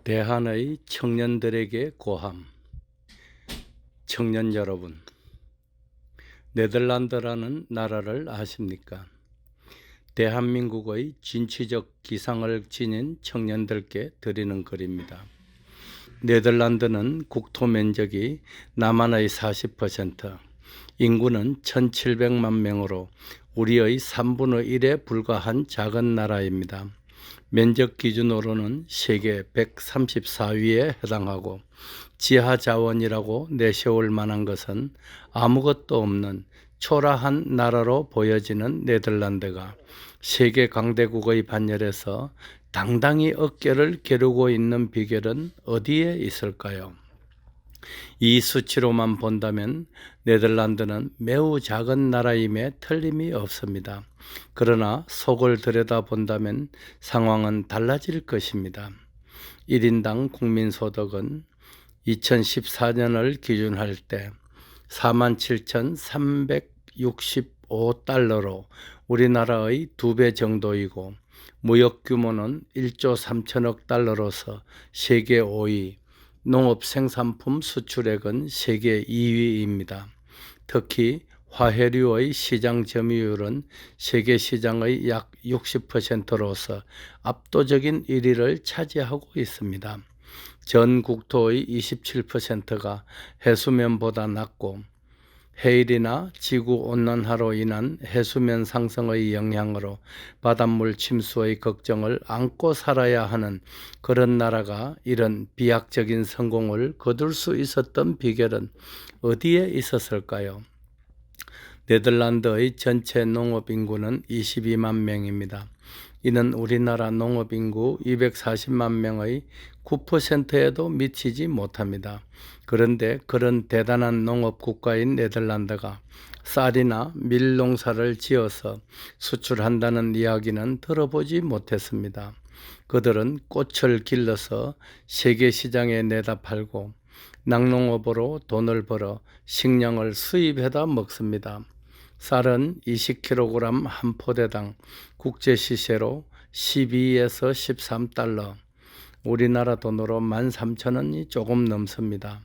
대한의 청년들에게 고함. 청년 여러분, 네덜란드라는 나라를 아십니까? 대한민국의 진취적 기상을 지닌 청년들께 드리는 글입니다. 네덜란드는 국토 면적이 남한의 40%, 인구는 1700만 명으로 우리의 3분의 1에 불과한 작은 나라입니다. 면적 기준으로는 세계 134위에 해당하고 지하 자원이라고 내세울 만한 것은 아무것도 없는 초라한 나라로 보여지는 네덜란드가 세계 강대국의 반열에서 당당히 어깨를 겨루고 있는 비결은 어디에 있을까요? 이 수치로만 본다면 네덜란드는 매우 작은 나라임에 틀림이 없습니다. 그러나 속을 들여다본다면 상황은 달라질 것입니다. 1인당 국민소득은 2014년을 기준할 때 47,365달러로 우리나라의 2배 정도이고 무역 규모는 1조 3천억 달러로서 세계 5위, 농업 생산품 수출액은 세계 2위입니다. 특히 화해류의 시장 점유율은 세계 시장의 약 60%로서 압도적인 1위를 차지하고 있습니다. 전 국토의 27%가 해수면보다 낮고 해일이나 지구온난화로 인한 해수면 상승의 영향으로 바닷물 침수의 걱정을 안고 살아야 하는 그런 나라가 이런 비약적인 성공을 거둘 수 있었던 비결은 어디에 있었을까요? 네덜란드의 전체 농업 인구는 22만 명입니다. 이는 우리나라 농업 인구 240만 명의 9%에도 미치지 못합니다. 그런데 그런 대단한 농업 국가인 네덜란드가 쌀이나 밀 농사를 지어서 수출한다는 이야기는 들어보지 못했습니다. 그들은 꽃을 길러서 세계 시장에 내다 팔고 낙농업으로 돈을 벌어 식량을 수입해다 먹습니다. 쌀은 20kg 한 포대당 국제 시세로 12에서 13달러, 우리나라 돈으로 13,000원이 조금 넘습니다.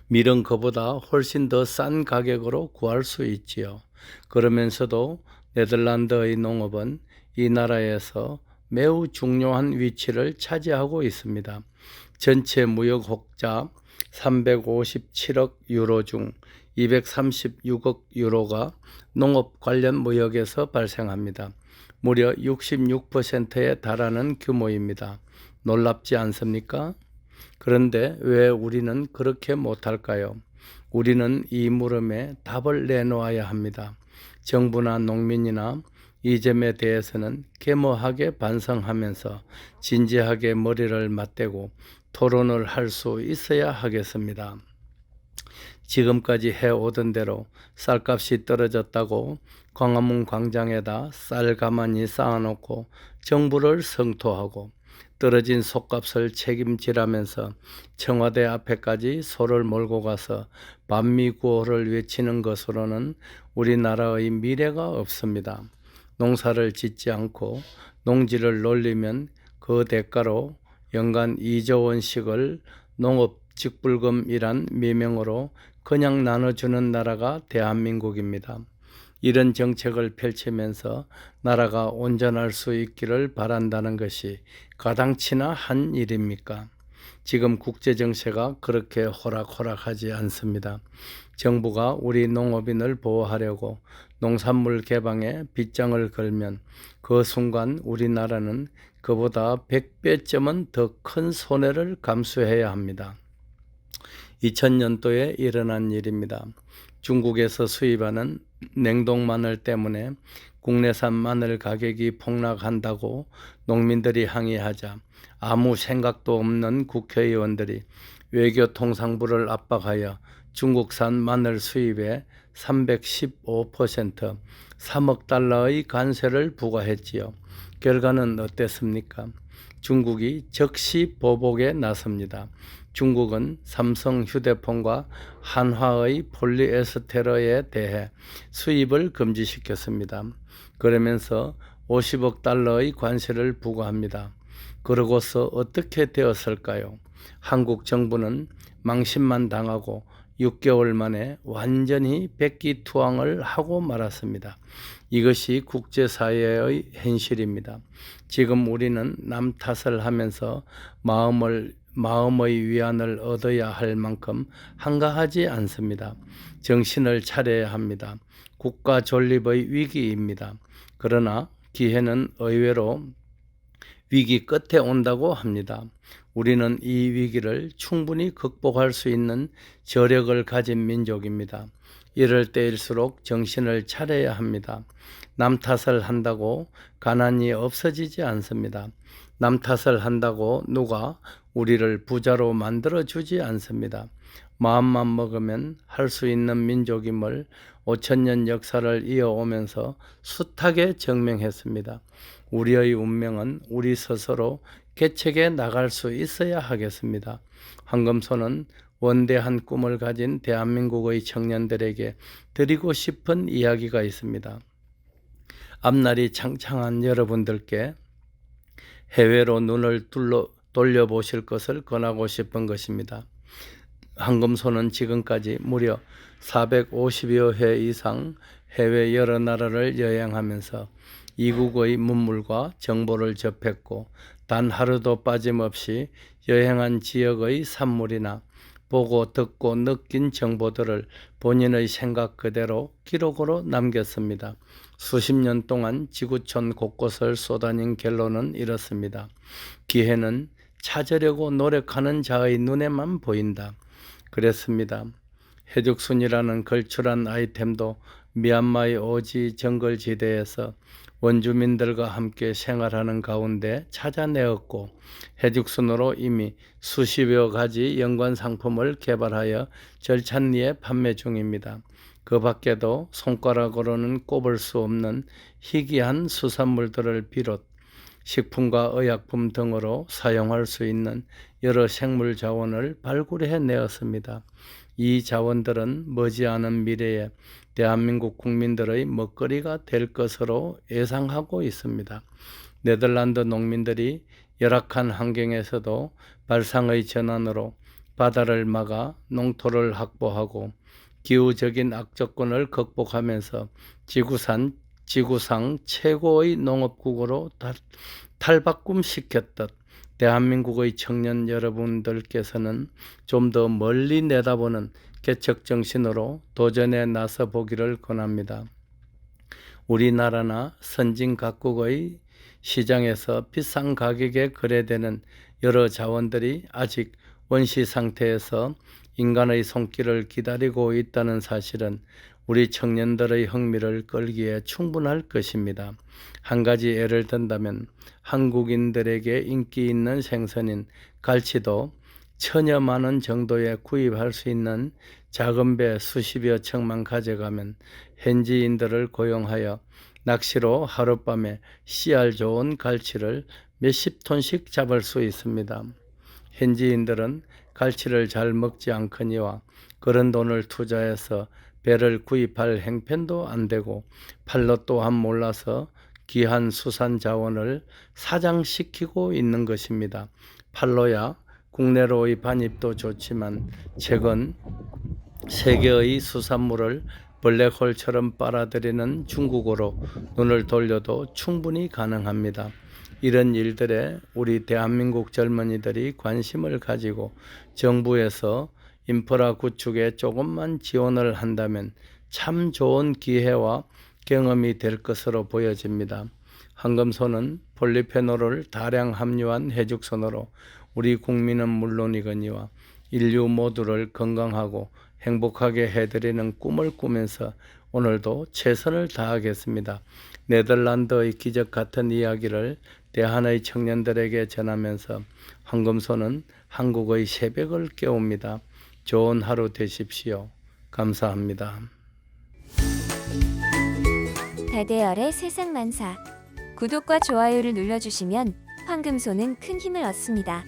밀은 그보다 훨씬 더 싼 가격으로 구할 수 있지요. 그러면서도 네덜란드의 농업은 이 나라에서 매우 중요한 위치를 차지하고 있습니다. 전체 무역 혹자 357억 유로 중 236억 유로가 농업 관련 무역에서 발생합니다. 무려 66%에 달하는 규모입니다. 놀랍지 않습니까? 그런데 왜 우리는 그렇게 못할까요? 우리는 이 물음에 답을 내놓아야 합니다. 정부나 농민이나 이 점에 대해서는 겸허하게 반성하면서 진지하게 머리를 맞대고 토론을 할 수 있어야 하겠습니다. 지금까지 해오던 대로 쌀값이 떨어졌다고 광화문 광장에다 쌀 가만히 쌓아놓고 정부를 성토하고 떨어진 솥값을 책임지라면서 청와대 앞에까지 소를 몰고 가서 반미구호를 외치는 것으로는 우리나라의 미래가 없습니다. 농사를 짓지 않고 농지를 놀리면 그 대가로 연간 2조 원씩을 농업 직불금이란 미명으로 그냥 나눠주는 나라가 대한민국입니다. 이런 정책을 펼치면서 나라가 온전할 수 있기를 바란다는 것이 가당치나 한 일입니까? 지금 국제정세가 그렇게 호락호락하지 않습니다. 정부가 우리 농업인을 보호하려고 농산물 개방에 빗장을 걸면 그 순간 우리나라는 그보다 100배쯤은 더 큰 손해를 감수해야 합니다. 2000년도에 일어난 일입니다. 중국에서 수입하는 냉동 마늘 때문에 국내산 마늘 가격이 폭락한다고 농민들이 항의하자 아무 생각도 없는 국회의원들이 외교통상부를 압박하여 중국산 마늘 수입에 315% 3억 달러의 관세를 부과했지요. 결과는 어땠습니까? 중국이 즉시 보복에 나섭니다. 중국은 삼성 휴대폰과 한화의 폴리에스테르에 대해 수입을 금지시켰습니다. 그러면서 50억 달러의 관세를 부과합니다. 그러고서 어떻게 되었을까요? 한국 정부는 망신만 당하고 6개월 만에 완전히 백기투항을 하고 말았습니다. 이것이 국제사회의 현실입니다. 지금 우리는 남 탓을 하면서 마음의 위안을 얻어야 할 만큼 한가하지 않습니다. 정신을 차려야 합니다. 국가 존립의 위기입니다. 그러나 기회는 의외로 위기 끝에 온다고 합니다. 우리는 이 위기를 충분히 극복할 수 있는 저력을 가진 민족입니다. 이럴 때일수록 정신을 차려야 합니다. 남 탓을 한다고 가난이 없어지지 않습니다. 남 탓을 한다고 누가 우리를 부자로 만들어주지 않습니다. 마음만 먹으면 할 수 있는 민족임을 5천년 역사를 이어오면서 숱하게 증명했습니다. 우리의 운명은 우리 스스로 개척해 나갈 수 있어야 하겠습니다. 황금소는 원대한 꿈을 가진 대한민국의 청년들에게 드리고 싶은 이야기가 있습니다. 앞날이 창창한 여러분들께 해외로 눈을 돌려보실 것을 권하고 싶은 것입니다. 황금소는 지금까지 무려 450여 회 이상 해외 여러 나라를 여행하면서 이국의 문물과 정보를 접했고 단 하루도 빠짐없이 여행한 지역의 산물이나 보고 듣고 느낀 정보들을 본인의 생각 그대로 기록으로 남겼습니다. 수십 년 동안 지구촌 곳곳을 쏘다닌 결론은 이렇습니다. 기회는 찾으려고 노력하는 자의 눈에만 보인다. 그랬습니다. 해죽순이라는 걸출한 아이템도 미얀마의 오지 정글지대에서 원주민들과 함께 생활하는 가운데 찾아내었고 해죽순으로 이미 수십여 가지 연관 상품을 개발하여 절찬리에 판매 중입니다. 그 밖에도 손가락으로는 꼽을 수 없는 희귀한 수산물들을 비롯 식품과 의약품 등으로 사용할 수 있는 여러 생물 자원을 발굴해 내었습니다. 이 자원들은 머지않은 미래에 대한민국 국민들의 먹거리가 될 것으로 예상하고 있습니다. 네덜란드 농민들이 열악한 환경에서도 발상의 전환으로 바다를 막아 농토를 확보하고 기후적인 악조건을 극복하면서 지구상 최고의 농업국으로 탈바꿈시켰듯 대한민국의 청년 여러분들께서는 좀 더 멀리 내다보는 개척정신으로 도전에 나서 보기를 권합니다. 우리나라나 선진 각국의 시장에서 비싼 가격에 거래되는 여러 자원들이 아직 원시 상태에서 인간의 손길을 기다리고 있다는 사실은 우리 청년들의 흥미를 끌기에 충분할 것입니다. 한 가지 예를 든다면 한국인들에게 인기 있는 생선인 갈치도 천여만 원 정도에 구입할 수 있는 작은 배 수십여 척만 가져가면 현지인들을 고용하여 낚시로 하룻밤에 씨알 좋은 갈치를 몇십 톤씩 잡을 수 있습니다. 현지인들은 갈치를 잘 먹지 않거니와 그런 돈을 투자해서 배를 구입할 형편도 안 되고 팔로 또한 몰라서 귀한 수산 자원을 사장시키고 있는 것입니다. 팔로야 국내로의 반입도 좋지만 최근 세계의 수산물을 블랙홀처럼 빨아들이는 중국으로 눈을 돌려도 충분히 가능합니다. 이런 일들에 우리 대한민국 젊은이들이 관심을 가지고 정부에서 인프라 구축에 조금만 지원을 한다면 참 좋은 기회와 경험이 될 것으로 보여집니다. 황금소는 폴리페놀을 다량 함유한 해죽선으로 우리 국민은 물론이거니와 인류 모두를 건강하고 행복하게 해드리는 꿈을 꾸면서 오늘도 최선을 다하겠습니다. 네덜란드의 기적 같은 이야기를 대한의 청년들에게 전하면서 황금소는 한국의 새벽을 깨웁니다. 좋은 하루 되십시오. 감사합니다. 달대열의 세상만사 구독과 좋아요를 눌러주시면 황금소는 큰 힘을 얻습니다.